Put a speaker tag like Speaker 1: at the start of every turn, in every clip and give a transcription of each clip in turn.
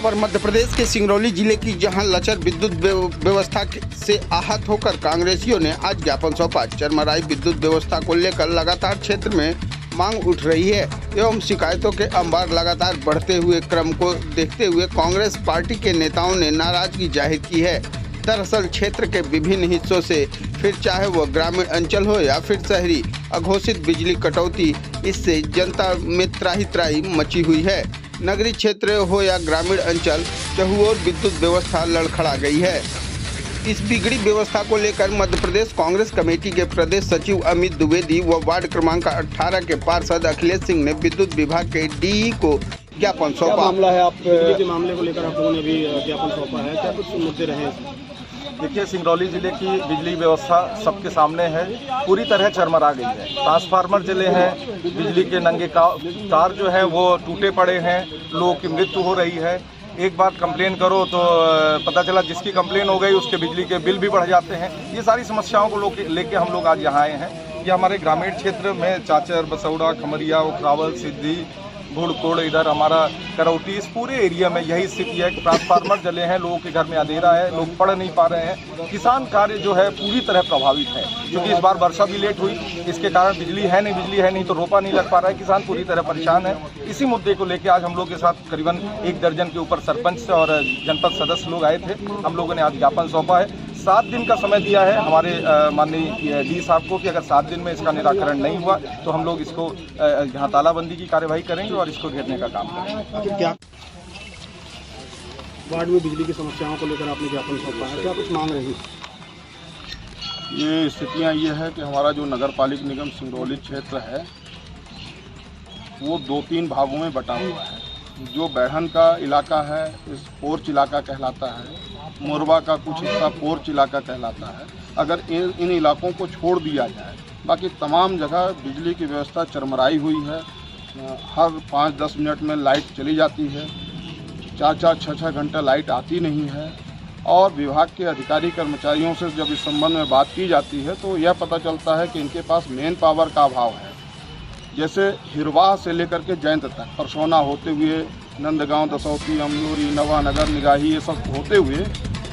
Speaker 1: खबर मध्य प्रदेश के सिंगरौली जिले की, जहां लचर विद्युत व्यवस्था से आहत होकर कांग्रेसियों ने आज ज्ञापन सौंपा। चरमराई विद्युत व्यवस्था को लेकर लगातार क्षेत्र में मांग उठ रही है एवं शिकायतों के अंबार लगातार बढ़ते हुए क्रम को देखते हुए कांग्रेस पार्टी के नेताओं ने नाराजगी जाहिर की है। दरअसल क्षेत्र के विभिन्न हिस्सों से, फिर चाहे वह ग्रामीण अंचल हो या फिर शहरी, अघोषित बिजली कटौती, इससे जनता में त्राही मची हुई है। नगरीय क्षेत्र हो या ग्रामीण अंचल, चहुओर विद्युत व्यवस्था लड़खड़ा गई है। इस बिगड़ी व्यवस्था को लेकर मध्य प्रदेश कांग्रेस कमेटी के प्रदेश सचिव अमित द्विवेदी व वार्ड क्रमांक 18 के पार्षद अखिलेश सिंह ने विद्युत विभाग के डीई को ज्ञापन सौंपा।
Speaker 2: मामला है, आप बिजली के मामले को लेकर आप लोगों ने भी ज्ञापन सौंपा है, क्या कुछ मुद्दे रहे?
Speaker 3: देखिए, सिंगरौली जिले की बिजली व्यवस्था सबके सामने है, पूरी तरह चरमरा गई है। ट्रांसफार्मर जले हैं, बिजली के नंगे तार जो है वो टूटे पड़े हैं, लोगों की मृत्यु हो रही है। एक बार कंप्लेन करो तो पता चला जिसकी कंप्लेन हो गई उसके बिजली के बिल भी बढ़ जाते हैं। ये सारी समस्याओं को लेके हम लोग आज यहाँ आए हैं। ये हमारे ग्रामीण क्षेत्र में चाचर, बसौड़ा, खमरिया, उखरावल, सिद्धि, भुड़कोड़, इधर हमारा करौटी, इस पूरे एरिया में यही स्थिति है कि ट्रांसफार्मर जले हैं, लोगों के घर में अंधेरा है, लोग पढ़ नहीं पा रहे हैं। किसान कार्य जो है पूरी तरह प्रभावित है, क्योंकि इस बार वर्षा भी लेट हुई, इसके कारण बिजली है नहीं तो रोपा नहीं लग पा रहा है। किसान पूरी तरह परेशान है। इसी मुद्दे को लेकर आज हम लोग के साथ करीबन 1 दर्जन के ऊपर सरपंच और जनपद सदस्य लोग आए थे। हम लोगों ने आज ज्ञापन सौंपा है। 7 दिन का समय दिया है हमारे माननीय डी साहब को कि अगर 7 दिन में इसका निराकरण नहीं हुआ तो हम लोग इसको यहाँ तालाबंदी की कार्यवाही करेंगे और इसको घेरने का काम करेंगे।
Speaker 2: क्या वार्ड में बिजली की समस्याओं को लेकर आपने ज्ञापन सौंपा है, क्या कुछ मांग रही?
Speaker 4: ये स्थितियाँ ये है कि हमारा जो नगर पालिक निगम सिंगरौली क्षेत्र है वो 2-3 भागों में बटा हुआ है। जो बैढ़न का इलाका है इस पोर्च इलाका कहलाता है, मोरबा का कुछ हिस्सा पोर्च इलाका कहलाता है। अगर इन इलाकों को छोड़ दिया जाए, बाकी तमाम जगह बिजली की व्यवस्था चरमराई हुई है। हर 5-10 मिनट में लाइट चली जाती है, 4-4, 6-6 घंटा लाइट आती नहीं है। और विभाग के अधिकारी कर्मचारियों से जब इस संबंध में बात की जाती है तो यह पता चलता है कि इनके पास मेन पावर का अभाव है। जैसे हिरवाह से लेकर के जयंत तक, परसौना होते हुए नंदगांव, दसौती, अमलोरी, नवानगर, निगाही, ये सब होते हुए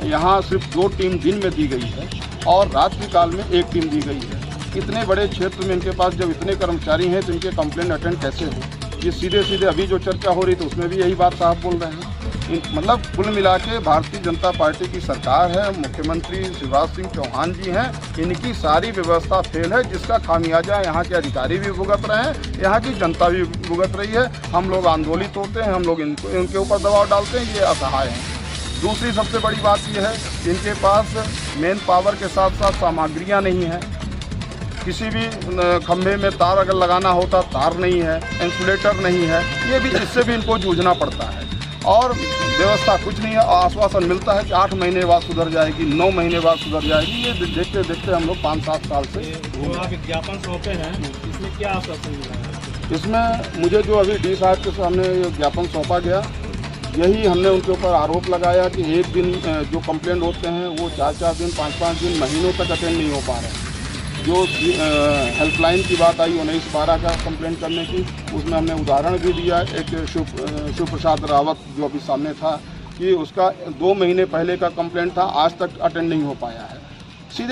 Speaker 4: यहाँ सिर्फ 2 टीम दिन में दी गई है और रात्रि काल में 1 टीम दी गई है। इतने बड़े क्षेत्र में इनके पास जब इतने कर्मचारी हैं तो इनके कंप्लेंट अटेंड कैसे हो? ये सीधे अभी जो चर्चा हो रही तो उसमें भी यही बात साहब बोल रहे हैं। मतलब कुल मिला के भारतीय जनता पार्टी की सरकार है, मुख्यमंत्री शिवराज सिंह चौहान जी हैं, इनकी सारी व्यवस्था फेल है, जिसका खामियाजा यहाँ के अधिकारी भी भुगत रहे हैं, यहाँ की जनता भी भुगत रही है। हम लोग आंदोलित होते हैं, हम लोग इनके ऊपर दबाव डालते हैं, ये असहाय हैं। दूसरी सबसे बड़ी बात यह है कि इनके पास मेन पावर के साथ साथ सामग्रियाँ नहीं हैं। किसी भी खंभे में तार अगर लगाना होता तार नहीं है, इंसुलेटर नहीं है, ये भी इससे भी इनको जूझना पड़ता है। और व्यवस्था कुछ नहीं है। आश्वासन मिलता है कि 8 महीने बाद सुधर जाएगी, 9 महीने बाद सुधर जाएगी। ये देखते देखते हम लोग 5-7 साल से
Speaker 2: आप विज्ञापन सौंपे हैं, इसमें क्या आश्वासन मिला है?
Speaker 4: इसमें मुझे जो अभी डी साहब के सामने ज्ञापन सौंपा गया, यही हमने उनके ऊपर आरोप लगाया कि एक दिन जो कंप्लेंट होते हैं वो 4-4 दिन, 5-5 दिन, महीनों तक अटेंड नहीं हो पा रहे हैं। जो हेल्पलाइन की बात आई 19-12 का कंप्लेंट करने की, उसमें हमने उदाहरण भी दिया। एक शिव प्रसाद रावत जो अभी सामने था कि उसका 2 महीने पहले का कंप्लेंट था, आज तक अटेंड नहीं हो पाया है।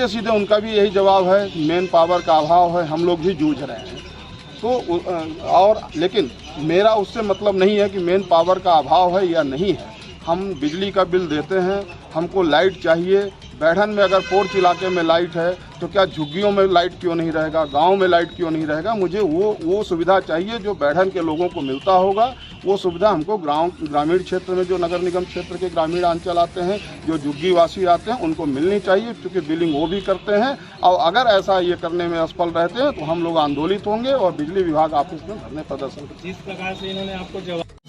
Speaker 4: सीधे उनका भी यही जवाब है, मेन पावर का अभाव है, हम लोग भी जूझ रहे हैं। तो और लेकिन मेरा उससे मतलब नहीं है कि मेन पावर का अभाव है या नहीं है। हम बिजली का बिल देते हैं, हमको लाइट चाहिए। बैढ़न में अगर पोर्च इलाके में लाइट है तो क्या झुग्गियों में लाइट क्यों नहीं रहेगा, गांव में लाइट क्यों नहीं रहेगा? मुझे वो सुविधा चाहिए जो बैढ़न के लोगों को मिलता होगा। वो सुविधा हमको ग्रामीण क्षेत्र में जो नगर निगम क्षेत्र के ग्रामीण अंचल आते हैं, जो झुग्गीवासी आते हैं, उनको मिलनी चाहिए, क्योंकि बिलिंग वो भी करते हैं। और अगर ऐसा ये करने में असफल रहते हैं तो हम लोग आंदोलित होंगे और बिजली विभाग ऑफिस में धरने प्रदर्शन करेंगे।
Speaker 2: जिस प्रकार से इन्होंने आपको जवाब